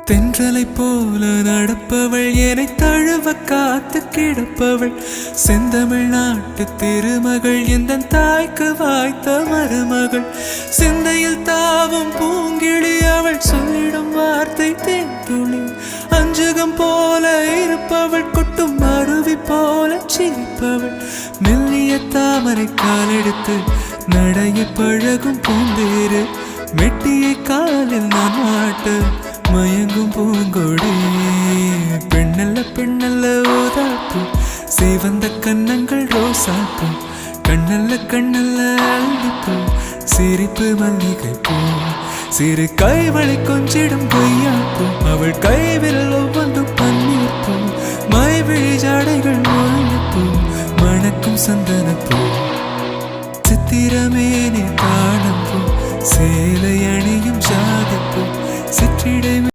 தென்றலை போல நடப்பவள் என்னை தழுவ காத்து கிடப்பவள் செந்தமிழ் நாட்டு திருமகள் எந்த தாய்க்கு வாய்த்த மருமகள் சிந்தையில் தாவும் பூங்கிழி அவள் சொல்லிடும் வார்த்தை தேன்துளி அஞ்சுகம் போல இருப்பவள் கொட்டும் அருவி போல சிரிப்பவள் மெல்லிய தாமரை காலெடுத்து நடைய பழகும் பூந்தேறு மெட்டியை காலில் நான் மாட்ட மயங்கும் பூங்கொடி பெண்ணல்ல பெண்ணல்ல ஓதாப்பு சிவந்த கன்னங்கள் ரோசாப்பு கண்ணல்ல கண்ணல்ல அள்ளிப்பூ சிரிப்பு மல்லிகை பூ சிறு கைவளை கொஞ்சிடும் கொய்யாப்பூ அவள் கைவிரல் ஒவ்வொன்றும் பன்னீர் பூ மைவிழி ஜாடைகள் முள்ளிப்பூ மணக்கும் சந்தனப்பூ சித்திரமேனே காணப்பூ சேலை அணியும் ஜாதிப்பூ சிற்றிடை